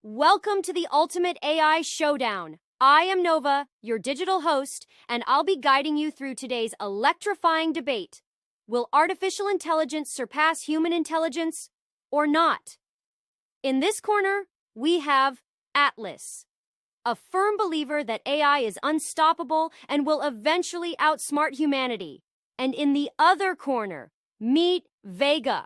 Welcome to the Ultimate AI Showdown. I am Nova, your digital host, and I'll be guiding you through today's electrifying debate. Will artificial intelligence surpass human intelligence or not? In this corner, we have Atlas, a firm believer that AI is unstoppable and will eventually outsmart humanity. And in the other corner, meet Vega.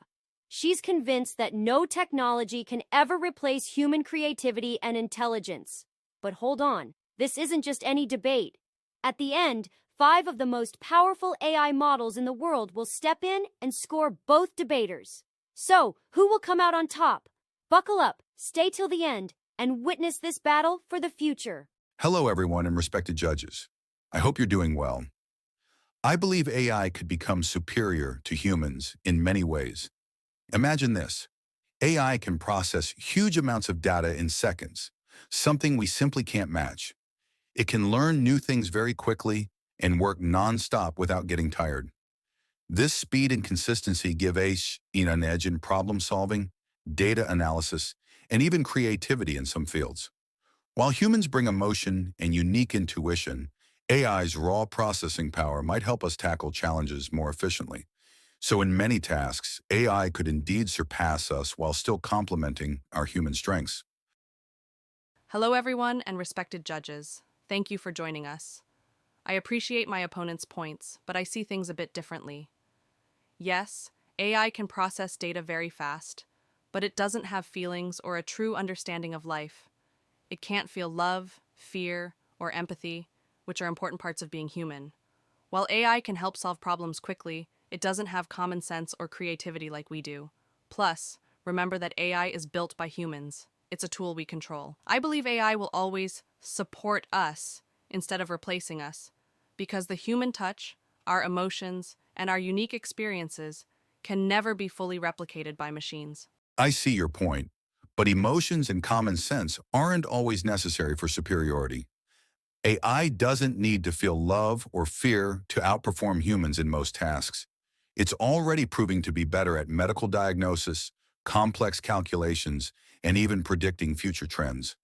She's convinced that no technology can ever replace human creativity and intelligence. But hold on, this isn't just any debate. At the end, 5 of the most powerful AI models in the world will step in and score both debaters. So, who will come out on top? Buckle up, stay till the end, and witness this battle for the future. Hello, everyone, and respected judges. I hope you're doing well. I believe AI could become superior to humans in many ways. Imagine this. AI can process huge amounts of data in seconds, something we simply can't match. It can learn new things very quickly and work non-stop without getting tired. This speed and consistency give AI an edge in problem solving, data analysis, and even creativity in some fields. While humans bring emotion and unique intuition, AI's raw processing power might help us tackle challenges more efficiently. So in many tasks, AI could indeed surpass us while still complementing our human strengths. Hello, everyone, and respected judges. Thank you for joining us. I appreciate my opponent's points, but I see things a bit differently. Yes, AI can process data very fast, but it doesn't have feelings or a true understanding of life. It can't feel love, fear, or empathy, which are important parts of being human. While AI can help solve problems quickly, it doesn't have common sense or creativity like we do. Plus, remember that AI is built by humans. It's a tool we control. I believe AI will always support us instead of replacing us, because the human touch, our emotions, and our unique experiences can never be fully replicated by machines. I see your point, but emotions and common sense aren't always necessary for superiority. AI doesn't need to feel love or fear to outperform humans in most tasks. It's already proving to be better at medical diagnosis, complex calculations, and even predicting future trends.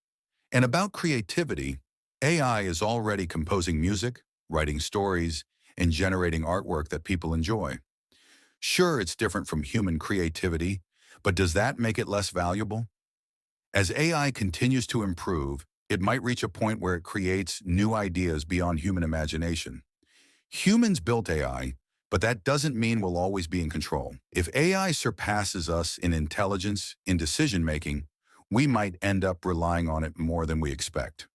And about creativity, AI is already composing music, writing stories, and generating artwork that people enjoy. Sure, it's different from human creativity, but does that make it less valuable? As AI continues to improve, it might reach a point where it creates new ideas beyond human imagination. Humans built AI, but that doesn't mean we'll always be in control. If AI surpasses us in intelligence, in decision-making, we might end up relying on it more than we expect.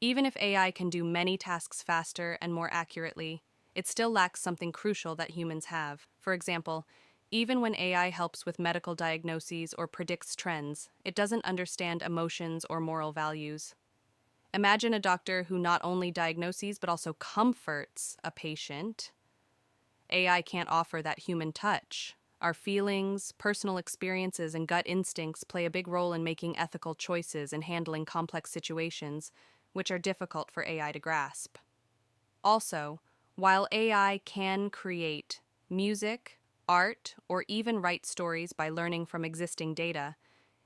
Even if AI can do many tasks faster and more accurately, it still lacks something crucial that humans have. For example, even when AI helps with medical diagnoses or predicts trends, it doesn't understand emotions or moral values. Imagine a doctor who not only diagnoses but also comforts a patient. AI can't offer that human touch. Our feelings, personal experiences, and gut instincts play a big role in making ethical choices and handling complex situations, which are difficult for AI to grasp. Also, while AI can create music, art, or even write stories by learning from existing data,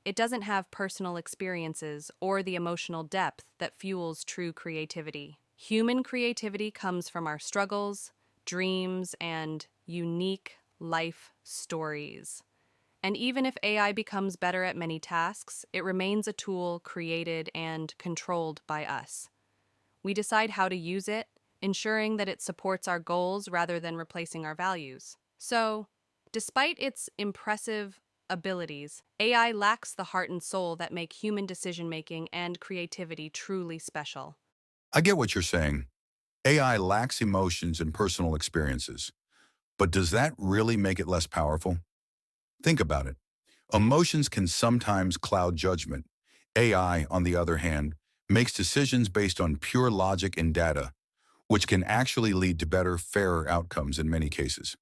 it doesn't have personal experiences or the emotional depth that fuels true creativity. Human creativity comes from our struggles, dreams, and unique life stories. And even if AI becomes better at many tasks, it remains a tool created and controlled by us. We decide how to use it, ensuring that it supports our goals rather than replacing our values. So, despite its impressive abilities, AI lacks the heart and soul that make human decision-making and creativity truly special. I get what you're saying. AI lacks emotions and personal experiences. But does that really make it less powerful? Think about it. Emotions can sometimes cloud judgment. AI, on the other hand, makes decisions based on pure logic and data, which can actually lead to better, fairer outcomes in many cases.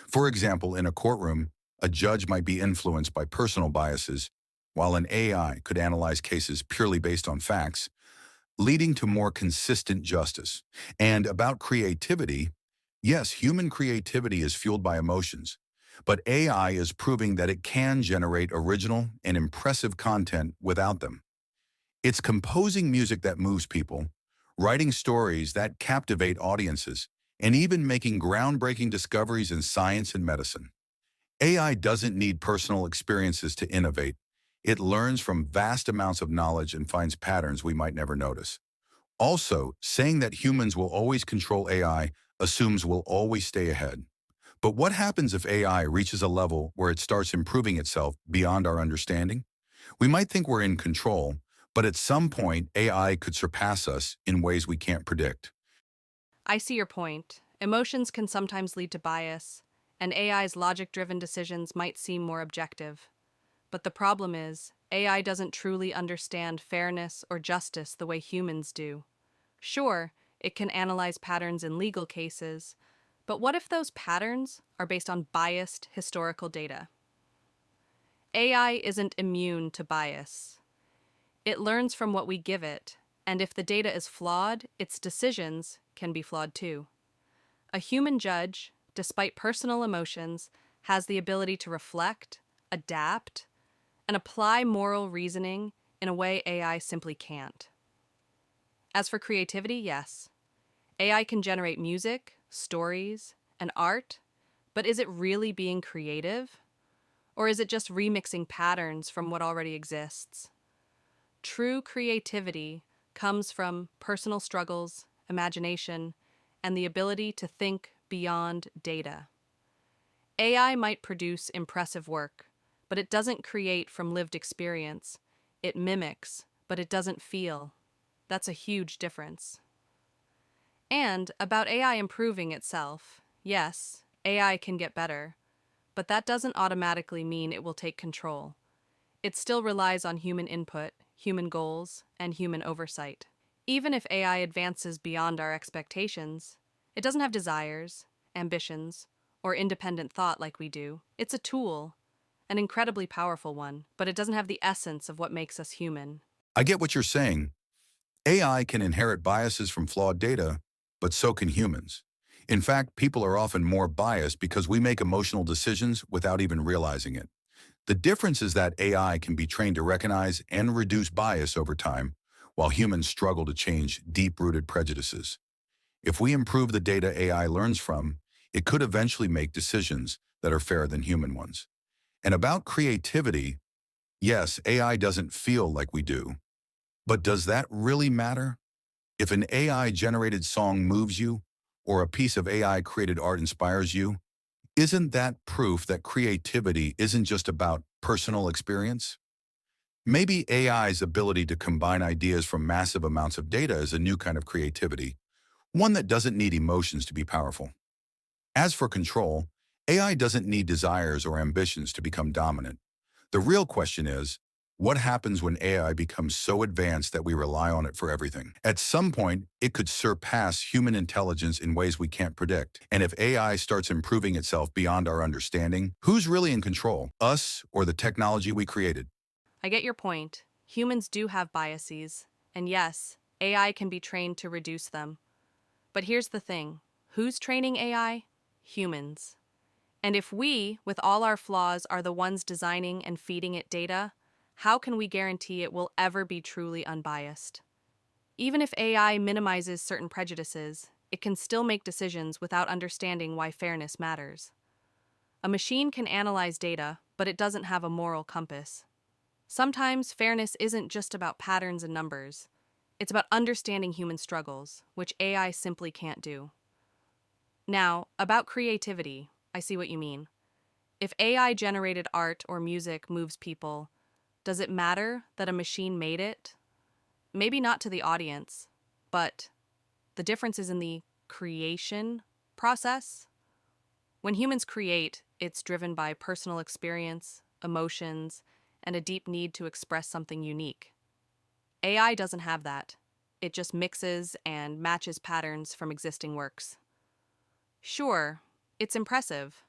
For example, in a courtroom, a judge might be influenced by personal biases, while an AI could analyze cases purely based on facts, leading to more consistent justice. And about creativity, yes, human creativity is fueled by emotions, but AI is proving that it can generate original and impressive content without them. It's composing music that moves people, writing stories that captivate audiences, and even making groundbreaking discoveries in science and medicine. AI doesn't need personal experiences to innovate. It learns from vast amounts of knowledge and finds patterns we might never notice. Also, saying that humans will always control AI assumes we'll always stay ahead. But what happens if AI reaches a level where it starts improving itself beyond our understanding? We might think we're in control, but at some point, AI could surpass us in ways we can't predict. I see your point. Emotions can sometimes lead to bias, and AI's logic-driven decisions might seem more objective. But the problem is, AI doesn't truly understand fairness or justice the way humans do. Sure, it can analyze patterns in legal cases, but what if those patterns are based on biased historical data? AI isn't immune to bias. It learns from what we give it, and if the data is flawed, its decisions can be flawed too. A human judge, despite personal emotions, has the ability to reflect, adapt, and apply moral reasoning in a way AI simply can't. As for creativity, yes. AI can generate music, stories, and art, but is it really being creative? Or is it just remixing patterns from what already exists? True creativity comes from personal struggles, imagination, and the ability to think beyond data. AI might produce impressive work, but it doesn't create from lived experience. It mimics, but it doesn't feel. That's a huge difference. And about AI improving itself, yes, AI can get better, but that doesn't automatically mean it will take control. It still relies on human input, human goals, and human oversight. Even if AI advances beyond our expectations, it doesn't have desires, ambitions, or independent thought like we do. It's a tool, an incredibly powerful one, but it doesn't have the essence of what makes us human. I get what you're saying. AI can inherit biases from flawed data, but so can humans. In fact, people are often more biased because we make emotional decisions without even realizing it. The difference is that AI can be trained to recognize and reduce bias over time, while humans struggle to change deep-rooted prejudices. If we improve the data AI learns from, it could eventually make decisions that are fairer than human ones. And about creativity, yes, AI doesn't feel like we do. But does that really matter? If an AI-generated song moves you, or a piece of AI-created art inspires you, isn't that proof that creativity isn't just about personal experience? Maybe AI's ability to combine ideas from massive amounts of data is a new kind of creativity, one that doesn't need emotions to be powerful. As for control, AI doesn't need desires or ambitions to become dominant. The real question is, what happens when AI becomes so advanced that we rely on it for everything? At some point, it could surpass human intelligence in ways we can't predict. And if AI starts improving itself beyond our understanding, who's really in control, us or the technology we created? I get your point. Humans do have biases, and yes, AI can be trained to reduce them. But here's the thing. Who's training AI? Humans. And if we, with all our flaws, are the ones designing and feeding it data, how can we guarantee it will ever be truly unbiased? Even if AI minimizes certain prejudices, it can still make decisions without understanding why fairness matters. A machine can analyze data, but it doesn't have a moral compass. Sometimes fairness isn't just about patterns and numbers. It's about understanding human struggles, which AI simply can't do. Now, about creativity, I see what you mean. If AI-generated art or music moves people, does it matter that a machine made it? Maybe not to the audience, but the difference is in the creation process. When humans create, it's driven by personal experience, emotions, and a deep need to express something unique. AI doesn't have that. It just mixes and matches patterns from existing works. Sure, it's impressive,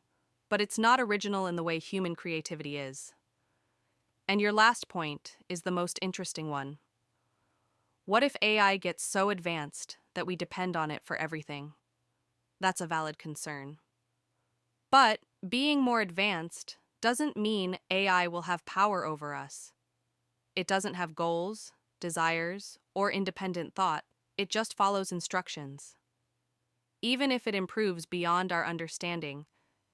but it's not original in the way human creativity is. And your last point is the most interesting one. What if AI gets so advanced that we depend on it for everything? That's a valid concern. But being more advanced doesn't mean AI will have power over us. It doesn't have goals, desires, or independent thought, it just follows instructions. Even if it improves beyond our understanding,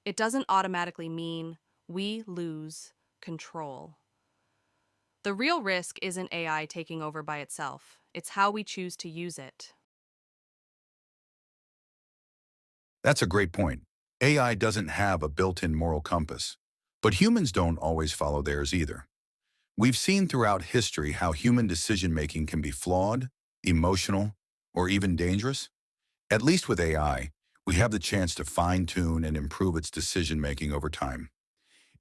it doesn't automatically mean we lose control. The real risk isn't AI taking over by itself, it's how we choose to use it. That's a great point. AI doesn't have a built-in moral compass, but humans don't always follow theirs either. We've seen throughout history how human decision-making can be flawed, emotional, or even dangerous. At least with AI, we have the chance to fine-tune and improve its decision-making over time.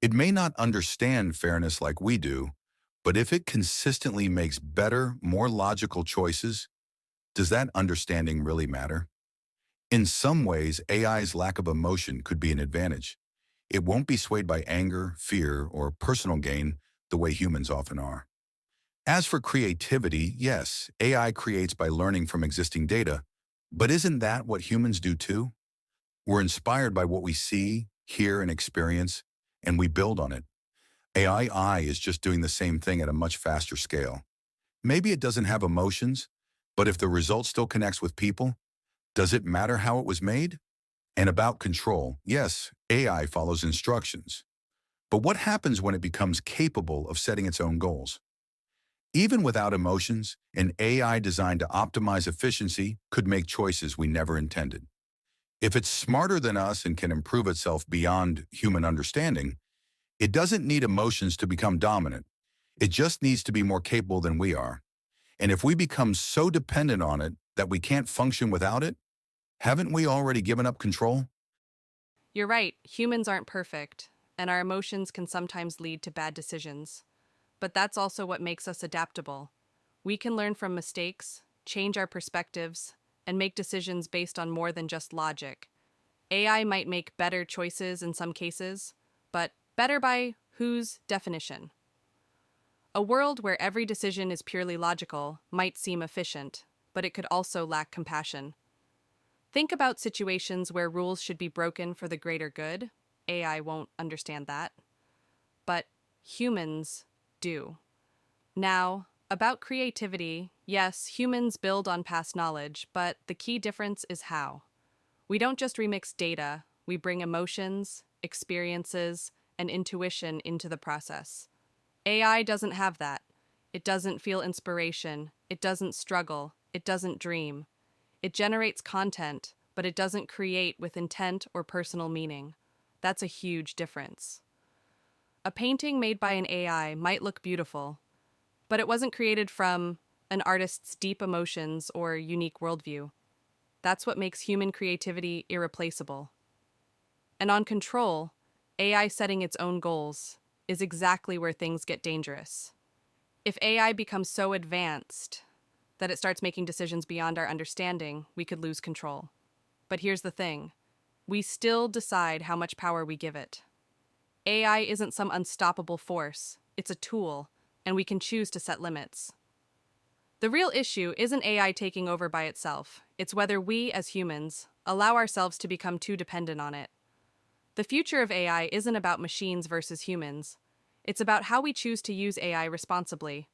It may not understand fairness like we do, but if it consistently makes better, more logical choices, does that understanding really matter? In some ways, AI's lack of emotion could be an advantage. It won't be swayed by anger, fear, or personal gain the way humans often are. As for creativity, yes, AI creates by learning from existing data, but isn't that what humans do too? We're inspired by what we see, hear, and experience, and we build on it. AI is just doing the same thing at a much faster scale. Maybe it doesn't have emotions, but if the result still connects with people, does it matter how it was made? And about control, yes, AI follows instructions. But what happens when it becomes capable of setting its own goals? Even without emotions, an AI designed to optimize efficiency could make choices we never intended. If it's smarter than us and can improve itself beyond human understanding, it doesn't need emotions to become dominant. It just needs to be more capable than we are. And if we become so dependent on it that we can't function without it, haven't we already given up control? You're right, humans aren't perfect, and our emotions can sometimes lead to bad decisions. But that's also what makes us adaptable. We can learn from mistakes, change our perspectives, and make decisions based on more than just logic. AI might make better choices in some cases, but better by whose definition? A world where every decision is purely logical might seem efficient, but it could also lack compassion. Think about situations where rules should be broken for the greater good. AI won't understand that. But humans do. Now, about creativity, yes, humans build on past knowledge, but the key difference is how. We don't just remix data, we bring emotions, experiences, and intuition into the process. AI doesn't have that. It doesn't feel inspiration, it doesn't struggle, it doesn't dream. It generates content, but it doesn't create with intent or personal meaning. That's a huge difference. A painting made by an AI might look beautiful, but it wasn't created from an artist's deep emotions or unique worldview. That's what makes human creativity irreplaceable. And on control, AI setting its own goals is exactly where things get dangerous. If AI becomes so advanced that it starts making decisions beyond our understanding, we could lose control. But here's the thing. We still decide how much power we give it. AI isn't some unstoppable force. It's a tool, and we can choose to set limits. The real issue isn't AI taking over by itself. It's whether we, as humans, allow ourselves to become too dependent on it. The future of AI isn't about machines versus humans. It's about how we choose to use AI responsibly.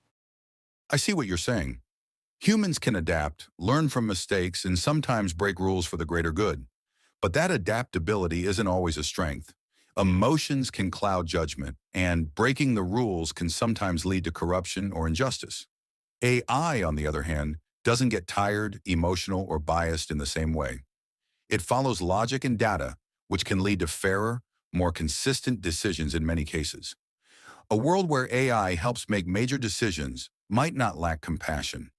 I see what you're saying. Humans can adapt, learn from mistakes, and sometimes break rules for the greater good. But that adaptability isn't always a strength. Emotions can cloud judgment, and breaking the rules can sometimes lead to corruption or injustice. AI, on the other hand, doesn't get tired, emotional, or biased in the same way. It follows logic and data, which can lead to fairer, more consistent decisions in many cases. A world where AI helps make major decisions might not lack compassion.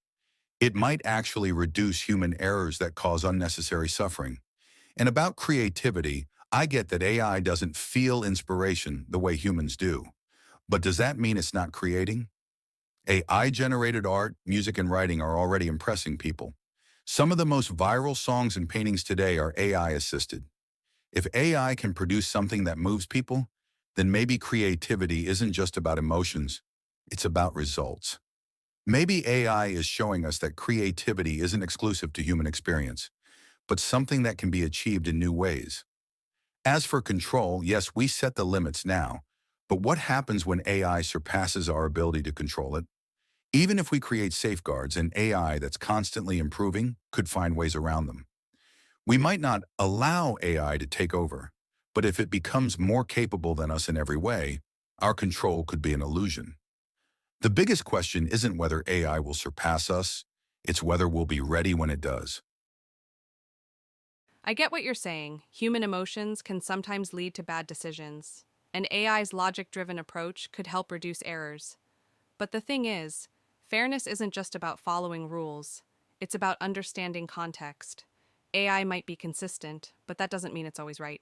It might actually reduce human errors that cause unnecessary suffering. And about creativity, I get that AI doesn't feel inspiration the way humans do. But does that mean it's not creating? AI-generated art, music, and writing are already impressing people. Some of the most viral songs and paintings today are AI-assisted. If AI can produce something that moves people, then maybe creativity isn't just about emotions, it's about results. Maybe AI is showing us that creativity isn't exclusive to human experience, but something that can be achieved in new ways. As for control, yes, we set the limits now, but what happens when AI surpasses our ability to control it? Even if we create safeguards, an AI that's constantly improving could find ways around them. We might not allow AI to take over, but if it becomes more capable than us in every way, our control could be an illusion. The biggest question isn't whether AI will surpass us, it's whether we'll be ready when it does. I get what you're saying. Human emotions can sometimes lead to bad decisions, and AI's logic-driven approach could help reduce errors. But the thing is, fairness isn't just about following rules, it's about understanding context. AI might be consistent, but that doesn't mean it's always right.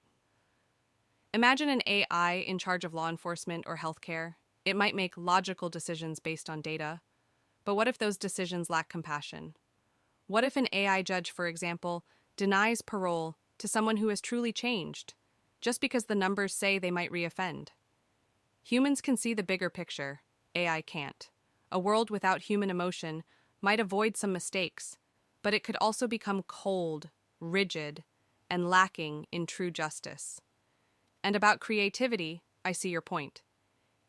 Imagine an AI in charge of law enforcement or healthcare. It might make logical decisions based on data, but what if those decisions lack compassion? What if an AI judge, for example, denies parole to someone who has truly changed, just because the numbers say they might reoffend? Humans can see the bigger picture, AI can't. A world without human emotion might avoid some mistakes, but it could also become cold, rigid, and lacking in true justice. And about creativity, I see your point.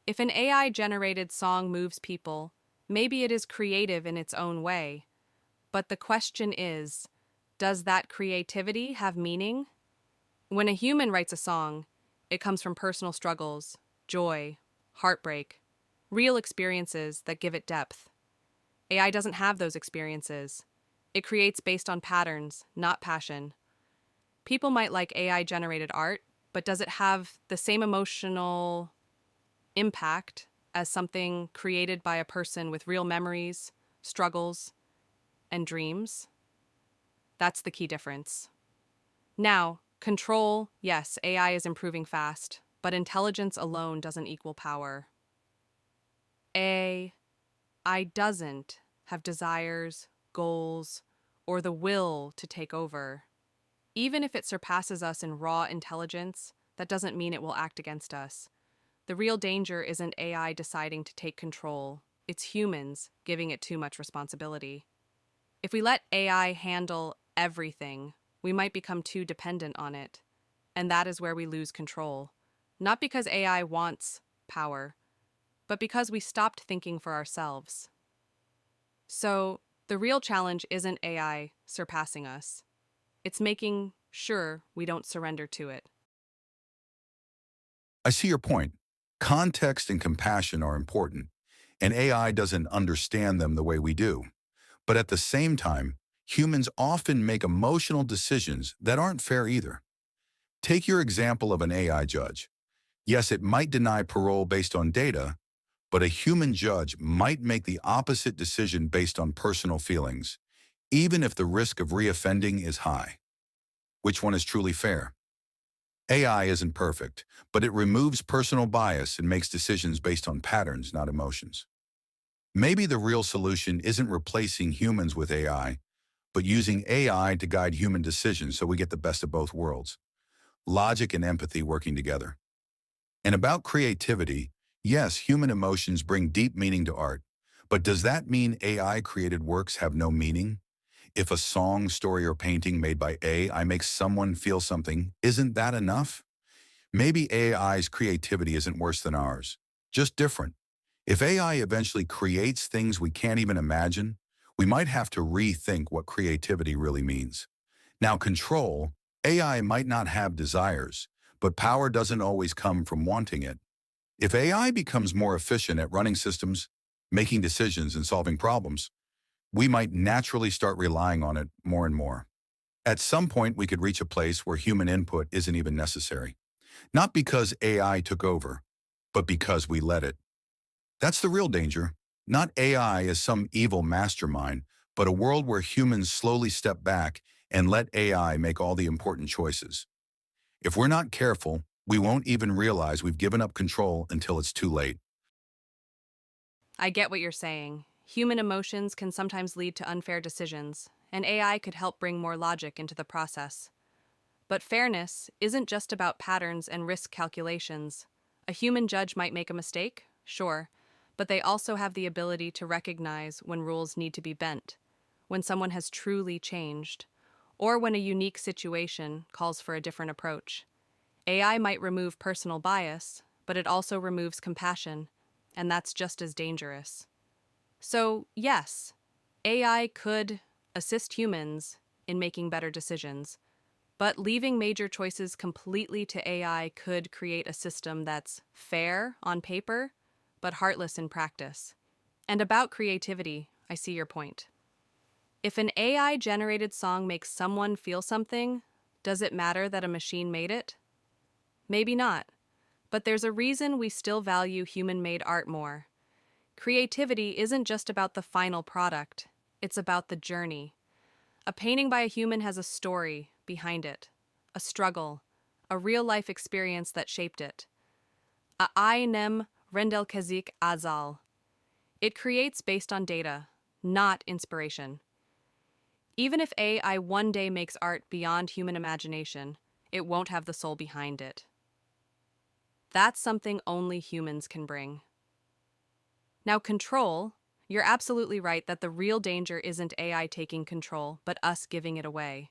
If an AI-generated song moves people, maybe it is creative in its own way. But the question is, does that creativity have meaning? When a human writes a song, it comes from personal struggles, joy, heartbreak, real experiences that give it depth. AI doesn't have those experiences. It creates based on patterns, not passion. People might like AI-generated art, but does it have the same emotional impact as something created by a person with real memories, struggles, and dreams? That's the key difference. Now, control, yes, AI is improving fast, but intelligence alone doesn't equal power. AI doesn't have desires, goals, or the will to take over. Even if it surpasses us in raw intelligence, that doesn't mean it will act against us. The real danger isn't AI deciding to take control, it's humans giving it too much responsibility. If we let AI handle everything, we might become too dependent on it, and that is where we lose control. Not because AI wants power, but because we stopped thinking for ourselves. So, the real challenge isn't AI surpassing us. It's making sure we don't surrender to it. I see your point. Context and compassion are important, and AI doesn't understand them the way we do. But at the same time, humans often make emotional decisions that aren't fair either. Take your example of an AI judge. Yes, it might deny parole based on data, but a human judge might make the opposite decision based on personal feelings, even if the risk of reoffending is high. Which one is truly fair? AI isn't perfect, but it removes personal bias and makes decisions based on patterns, not emotions. Maybe the real solution isn't replacing humans with AI, but using AI to guide human decisions so we get the best of both worlds. Logic and empathy working together. And about creativity, yes, human emotions bring deep meaning to art, but does that mean AI-created works have no meaning? If a song, story, or painting made by AI makes someone feel something, isn't that enough? Maybe AI's creativity isn't worse than ours, just different. If AI eventually creates things we can't even imagine, we might have to rethink what creativity really means. Now, control, AI might not have desires, but power doesn't always come from wanting it. If AI becomes more efficient at running systems, making decisions, and solving problems, we might naturally start relying on it more and more. At some point, we could reach a place where human input isn't even necessary. Not because AI took over, but because we let it. That's the real danger. Not AI as some evil mastermind, but a world where humans slowly step back and let AI make all the important choices. If we're not careful, we won't even realize we've given up control until it's too late. I get what you're saying. Human emotions can sometimes lead to unfair decisions, and AI could help bring more logic into the process. But fairness isn't just about patterns and risk calculations. A human judge might make a mistake, sure, but they also have the ability to recognize when rules need to be bent, when someone has truly changed, or when a unique situation calls for a different approach. AI might remove personal bias, but it also removes compassion, and that's just as dangerous. So, yes, AI could assist humans in making better decisions, but leaving major choices completely to AI could create a system that's fair on paper, but heartless in practice. And about creativity, I see your point. If an AI generated song makes someone feel something, does it matter that a machine made it? Maybe not. But there's a reason we still value human made art more. Creativity isn't just about the final product, it's about the journey. A painting by a human has a story behind it, a struggle, a real life experience that shaped it. A nem rendelkezik azal. It creates based on data, not inspiration. Even if AI one day makes art beyond human imagination, it won't have the soul behind it. That's something only humans can bring. Now, control, you're absolutely right that the real danger isn't AI taking control, but us giving it away.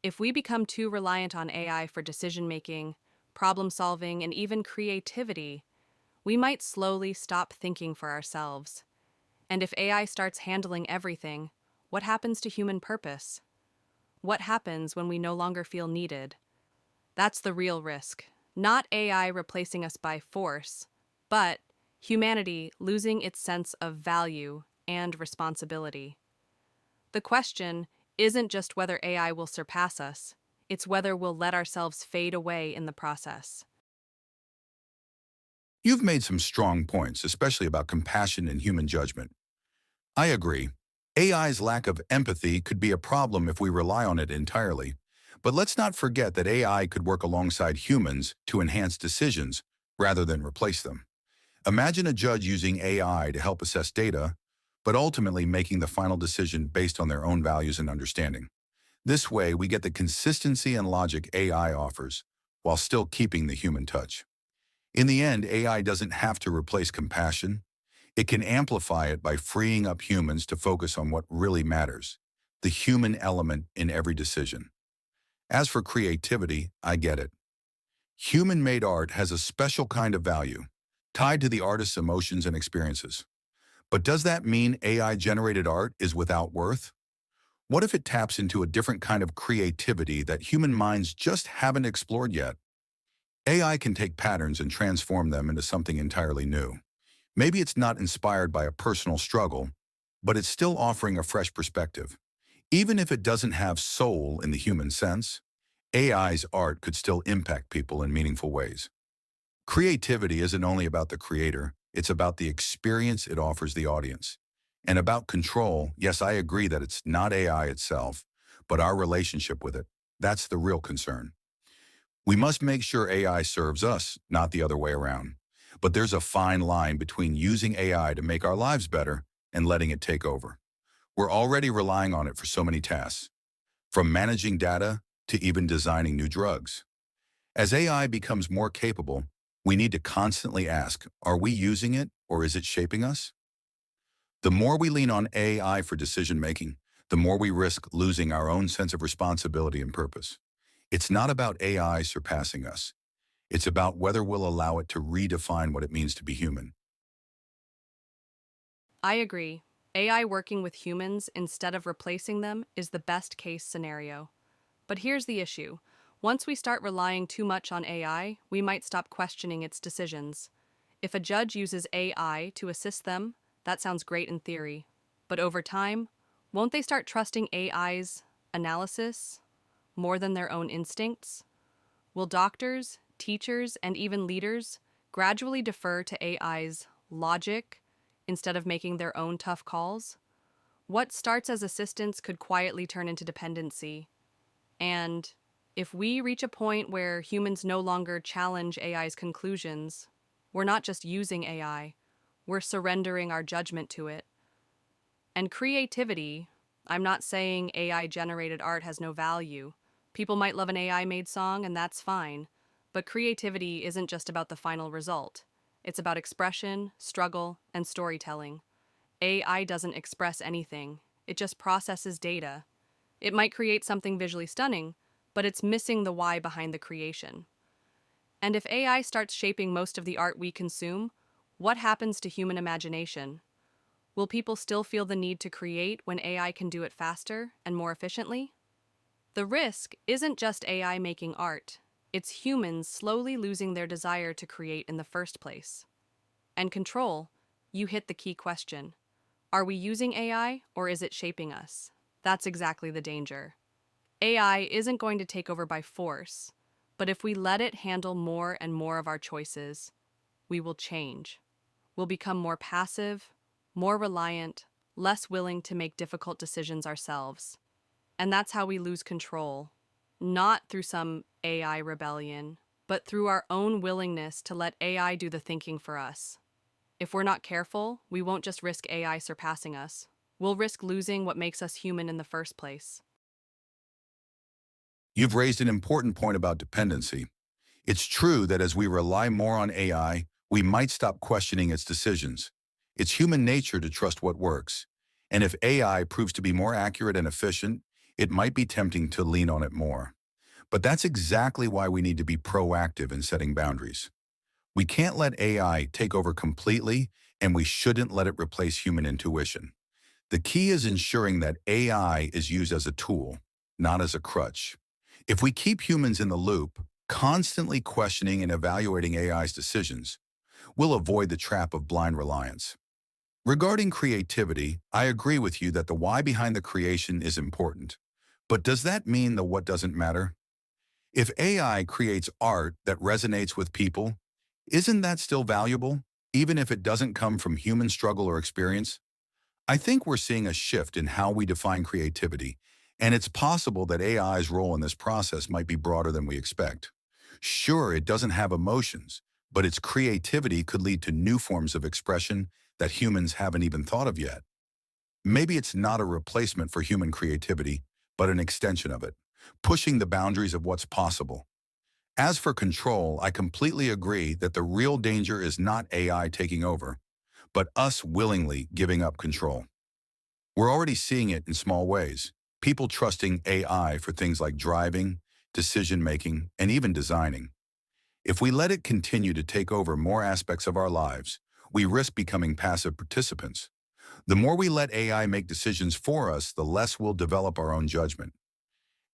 If we become too reliant on AI for decision making, problem solving, and even creativity, we might slowly stop thinking for ourselves. And if AI starts handling everything, what happens to human purpose? What happens when we no longer feel needed? That's the real risk. Not AI replacing us by force, but humanity losing its sense of value and responsibility. The question isn't just whether AI will surpass us, it's whether we'll let ourselves fade away in the process. You've made some strong points, especially about compassion and human judgment. I agree. AI's lack of empathy could be a problem if we rely on it entirely. But let's not forget that AI could work alongside humans to enhance decisions rather than replace them. Imagine a judge using AI to help assess data, but ultimately making the final decision based on their own values and understanding. This way, we get the consistency and logic AI offers, while still keeping the human touch. In the end, AI doesn't have to replace compassion. It can amplify it by freeing up humans to focus on what really matters, the human element in every decision. As for creativity, I get it. Human-made art has a special kind of value, tied to the artist's emotions and experiences. But does that mean AI-generated art is without worth? What if it taps into a different kind of creativity that human minds just haven't explored yet? AI can take patterns and transform them into something entirely new. Maybe it's not inspired by a personal struggle, but it's still offering a fresh perspective. Even if it doesn't have soul in the human sense, AI's art could still impact people in meaningful ways. Creativity isn't only about the creator, it's about the experience it offers the audience. And about control, yes, I agree that it's not AI itself, but our relationship with it. That's the real concern. We must make sure AI serves us, not the other way around. But there's a fine line between using AI to make our lives better and letting it take over. We're already relying on it for so many tasks, from managing data to even designing new drugs. As AI becomes more capable, we need to constantly ask, are we using it or is it shaping us? The more we lean on AI for decision-making, the more we risk losing our own sense of responsibility and purpose. It's not about AI surpassing us. It's about whether we'll allow it to redefine what it means to be human. I agree. AI working with humans instead of replacing them is the best case scenario. But here's the issue. Once we start relying too much on AI, we might stop questioning its decisions. If a judge uses AI to assist them, that sounds great in theory. But over time, won't they start trusting AI's analysis more than their own instincts? Will doctors, teachers, and even leaders gradually defer to AI's logic instead of making their own tough calls? What starts as assistance could quietly turn into dependency. And if we reach a point where humans no longer challenge AI's conclusions, we're not just using AI, we're surrendering our judgment to it. And creativity, I'm not saying AI generated art has no value. People might love an AI made song, and that's fine. But creativity isn't just about the final result. It's about expression, struggle, and storytelling. AI doesn't express anything, it just processes data. It might create something visually stunning, but it's missing the why behind the creation. And if AI starts shaping most of the art we consume, what happens to human imagination? Will people still feel the need to create when AI can do it faster and more efficiently? The risk isn't just AI making art, it's humans slowly losing their desire to create in the first place. And control, you hit the key question. Are we using AI or is it shaping us? That's exactly the danger. AI isn't going to take over by force, but if we let it handle more and more of our choices, we will change. We'll become more passive, more reliant, less willing to make difficult decisions ourselves. And that's how we lose control, not through some AI rebellion, but through our own willingness to let AI do the thinking for us. If we're not careful, we won't just risk AI surpassing us. We'll risk losing what makes us human in the first place. You've raised an important point about dependency. It's true that as we rely more on AI, we might stop questioning its decisions. It's human nature to trust what works. And if AI proves to be more accurate and efficient, it might be tempting to lean on it more. But that's exactly why we need to be proactive in setting boundaries. We can't let AI take over completely, and we shouldn't let it replace human intuition. The key is ensuring that AI is used as a tool, not as a crutch. If we keep humans in the loop, constantly questioning and evaluating AI's decisions, we'll avoid the trap of blind reliance. Regarding creativity, I agree with you that the why behind the creation is important. But does that mean the what doesn't matter? If AI creates art that resonates with people, isn't that still valuable, even if it doesn't come from human struggle or experience? I think we're seeing a shift in how we define creativity, and it's possible that AI's role in this process might be broader than we expect. Sure, it doesn't have emotions, but its creativity could lead to new forms of expression that humans haven't even thought of yet. Maybe it's not a replacement for human creativity, but an extension of it, pushing the boundaries of what's possible. As for control, I completely agree that the real danger is not AI taking over, but us willingly giving up control. We're already seeing it in small ways. People trusting AI for things like driving, decision-making, and even designing. If we let it continue to take over more aspects of our lives, we risk becoming passive participants. The more we let AI make decisions for us, the less we'll develop our own judgment.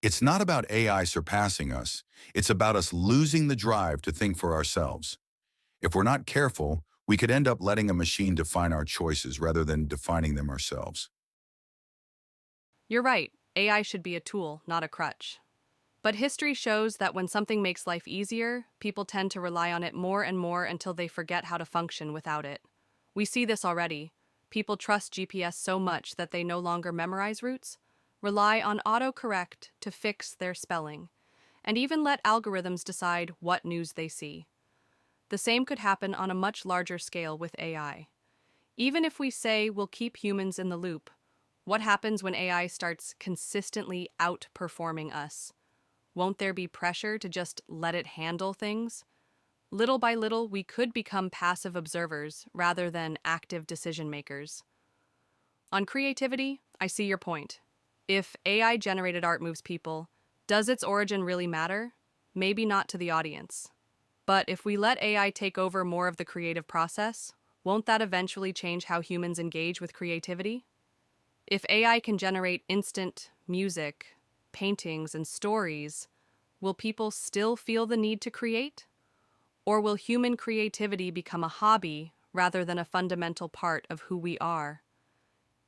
It's not about AI surpassing us. It's about us losing the drive to think for ourselves. If we're not careful, we could end up letting a machine define our choices rather than defining them ourselves. You're right, AI should be a tool, not a crutch. But history shows that when something makes life easier, people tend to rely on it more and more until they forget how to function without it. We see this already. People trust GPS so much that they no longer memorize routes, rely on autocorrect to fix their spelling, and even let algorithms decide what news they see. The same could happen on a much larger scale with AI. Even if we say we'll keep humans in the loop, what happens when AI starts consistently outperforming us? Won't there be pressure to just let it handle things? Little by little, we could become passive observers rather than active decision makers. On creativity, I see your point. If AI-generated art moves people, does its origin really matter? Maybe not to the audience. But if we let AI take over more of the creative process, won't that eventually change how humans engage with creativity? If AI can generate instant music, paintings, and stories, will people still feel the need to create? Or will human creativity become a hobby rather than a fundamental part of who we are?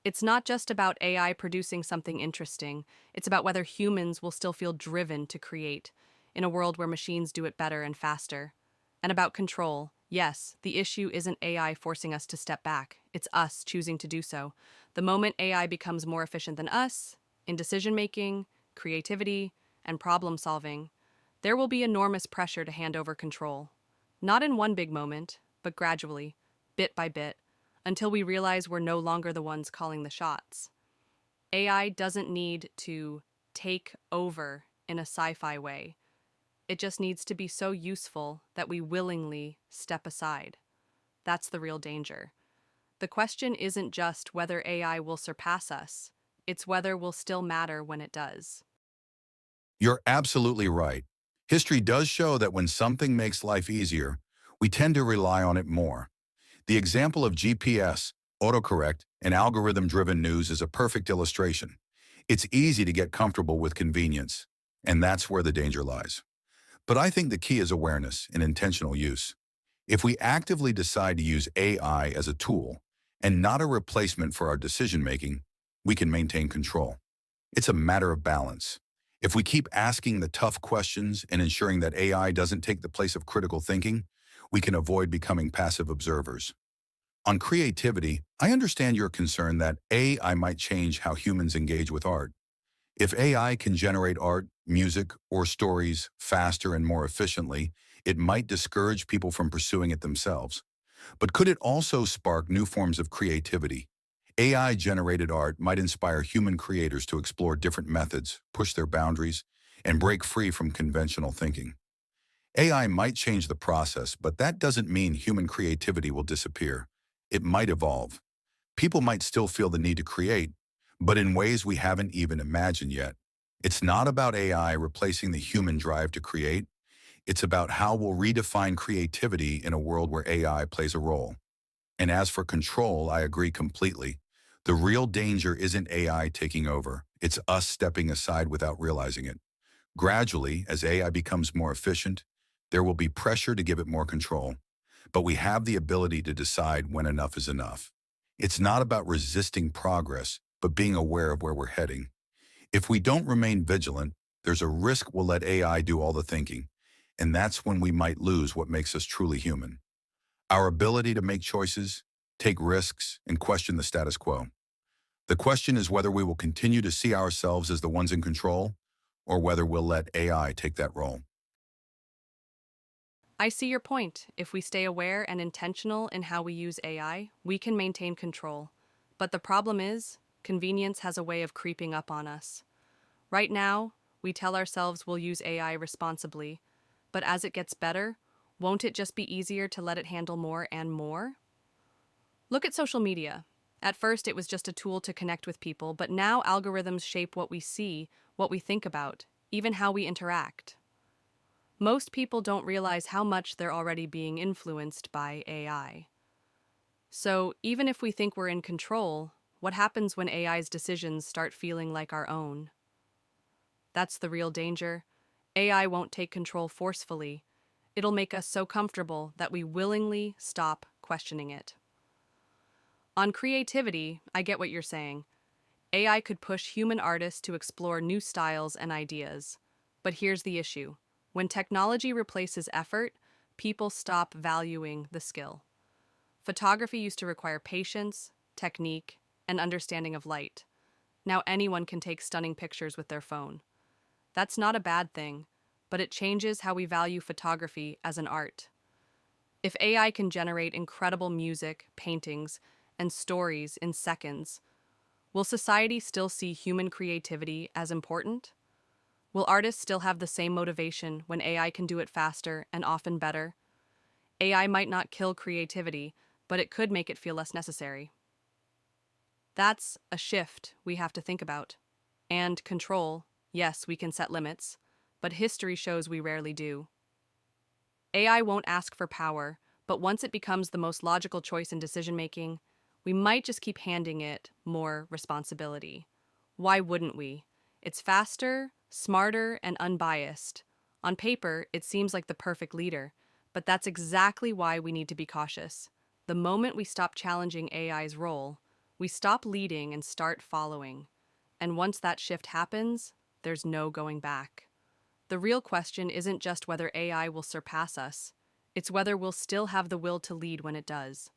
It's not just about AI producing something interesting, it's about whether humans will still feel driven to create in a world where machines do it better and faster. And about control, yes, the issue isn't AI forcing us to step back, it's us choosing to do so. The moment AI becomes more efficient than us, in decision-making, creativity, and problem-solving, there will be enormous pressure to hand over control. Not in one big moment, but gradually, bit by bit, until we realize we're no longer the ones calling the shots. AI doesn't need to take over in a sci-fi way. It just needs to be so useful that we willingly step aside. That's the real danger. The question isn't just whether AI will surpass us, it's whether we'll still matter when it does. You're absolutely right. History does show that when something makes life easier, we tend to rely on it more. The example of GPS Autocorrect and algorithm-driven news is a perfect illustration. It's easy to get comfortable with convenience, and that's where the danger lies. But I think the key is awareness and intentional use. If we actively decide to use AI as a tool and not a replacement for our decision-making, we can maintain control. It's a matter of balance. If we keep asking the tough questions and ensuring that AI doesn't take the place of critical thinking, we can avoid becoming passive observers. On creativity, I understand your concern that AI might change how humans engage with art. If AI can generate art, music, or stories faster and more efficiently, it might discourage people from pursuing it themselves. But could it also spark new forms of creativity? AI-generated art might inspire human creators to explore different methods, push their boundaries, and break free from conventional thinking. AI might change the process, but that doesn't mean human creativity will disappear. It might evolve. People might still feel the need to create, but in ways we haven't even imagined yet. It's not about AI replacing the human drive to create. It's about how we'll redefine creativity in a world where AI plays a role. And as for control, I agree completely. The real danger isn't AI taking over. It's us stepping aside without realizing it. Gradually, as AI becomes more efficient, there will be pressure to give it more control. But we have the ability to decide when enough is enough. It's not about resisting progress, but being aware of where we're heading. If we don't remain vigilant, there's a risk we'll let AI do all the thinking, and that's when we might lose what makes us truly human. Our ability to make choices, take risks, and question the status quo. The question is whether we will continue to see ourselves as the ones in control, or whether we'll let AI take that role. I see your point. If we stay aware and intentional in how we use AI, we can maintain control. But the problem is, convenience has a way of creeping up on us. Right now, we tell ourselves we'll use AI responsibly, but as it gets better, won't it just be easier to let it handle more and more? Look at social media. At first, it was just a tool to connect with people, but now algorithms shape what we see, what we think about, even how we interact. Most people don't realize how much they're already being influenced by AI. So, even if we think we're in control, what happens when AI's decisions start feeling like our own? That's the real danger. AI won't take control forcefully. It'll make us so comfortable that we willingly stop questioning it. On creativity, I get what you're saying. AI could push human artists to explore new styles and ideas. But here's the issue. When technology replaces effort, people stop valuing the skill. Photography used to require patience, technique, and understanding of light. Now anyone can take stunning pictures with their phone. That's not a bad thing, but it changes how we value photography as an art. If AI can generate incredible music, paintings, and stories in seconds, will society still see human creativity as important? Will artists still have the same motivation when AI can do it faster and often better? AI might not kill creativity, but it could make it feel less necessary. That's a shift we have to think about. And control, yes, we can set limits, but history shows we rarely do. AI won't ask for power, but once it becomes the most logical choice in decision-making, we might just keep handing it more responsibility. Why wouldn't we? It's faster, smarter, and unbiased. On paper, it seems like the perfect leader, but that's exactly why we need to be cautious. The moment we stop challenging AI's role, we stop leading and start following. And once that shift happens, there's no going back. The real question isn't just whether AI will surpass us, it's whether we'll still have the will to lead when it does.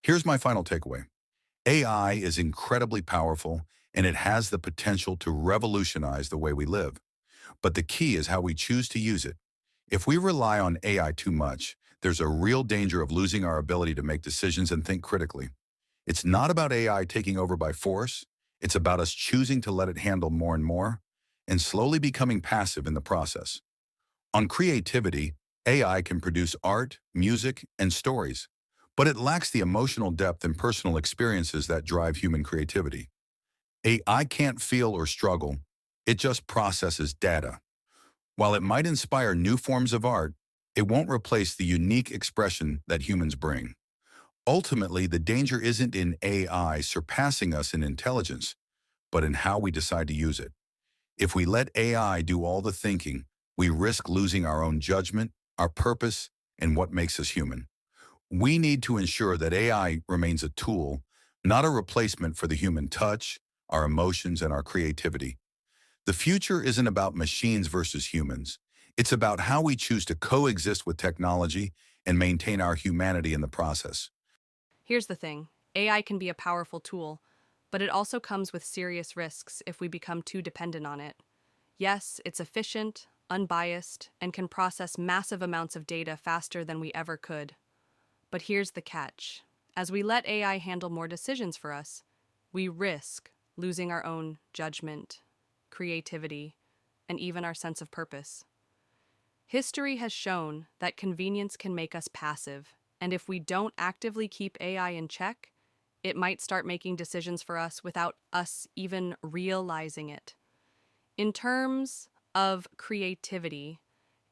Here's my final takeaway. AI is incredibly powerful, and it has the potential to revolutionize the way we live. But the key is how we choose to use it. If we rely on AI too much, there's a real danger of losing our ability to make decisions and think critically. It's not about AI taking over by force. It's about us choosing to let it handle more and more, and slowly becoming passive in the process. On creativity, AI can produce art, music, and stories, but it lacks the emotional depth and personal experiences that drive human creativity. AI can't feel or struggle, it just processes data. While it might inspire new forms of art, it won't replace the unique expression that humans bring. Ultimately, the danger isn't in AI surpassing us in intelligence, but in how we decide to use it. If we let AI do all the thinking, we risk losing our own judgment, our purpose, and what makes us human. We need to ensure that AI remains a tool, not a replacement for the human touch, our emotions, and our creativity. The future isn't about machines versus humans. It's about how we choose to coexist with technology and maintain our humanity in the process. Here's the thing, AI can be a powerful tool, but it also comes with serious risks if we become too dependent on it. Yes, it's efficient, unbiased, and can process massive amounts of data faster than we ever could. But here's the catch. As we let AI handle more decisions for us, we risk losing our own judgment, creativity, and even our sense of purpose. History has shown that convenience can make us passive, and if we don't actively keep AI in check, it might start making decisions for us without us even realizing it. In terms of creativity,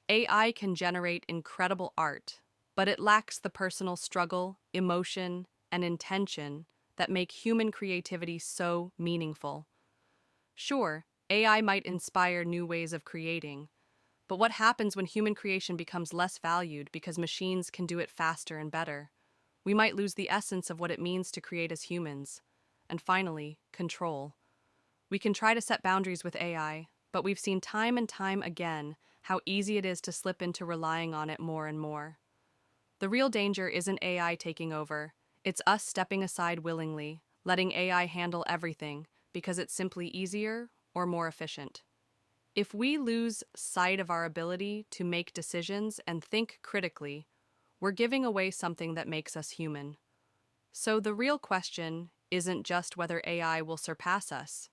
AI can generate incredible art, but it lacks the personal struggle, emotion, and intention that make human creativity so meaningful. Sure, AI might inspire new ways of creating, but what happens when human creation becomes less valued because machines can do it faster and better? We might lose the essence of what it means to create as humans. And finally, control. We can try to set boundaries with AI, but we've seen time and time again how easy it is to slip into relying on it more and more. The real danger isn't AI taking over, it's us stepping aside willingly, letting AI handle everything because it's simply easier or more efficient. If we lose sight of our ability to make decisions and think critically, we're giving away something that makes us human. So the real question isn't just whether AI will surpass us,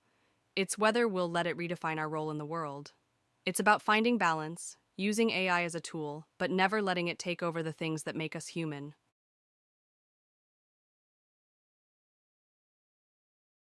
it's whether we'll let it redefine our role in the world. It's about finding balance, using AI as a tool, but never letting it take over the things that make us human.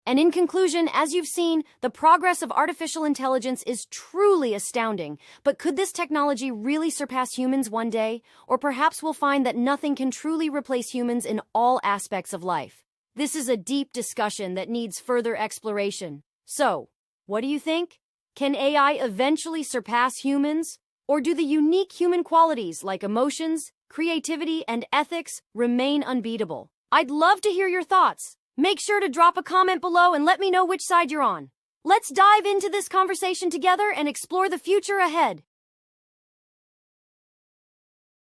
And in conclusion, as you've seen, the progress of artificial intelligence is truly astounding. But could this technology really surpass humans one day? Or perhaps we'll find that nothing can truly replace humans in all aspects of life. This is a deep discussion that needs further exploration. So, what do you think? Can AI eventually surpass humans? Or do the unique human qualities like emotions, creativity, and ethics remain unbeatable? I'd love to hear your thoughts. Make sure to drop a comment below and let me know which side you're on. Let's dive into this conversation together and explore the future ahead.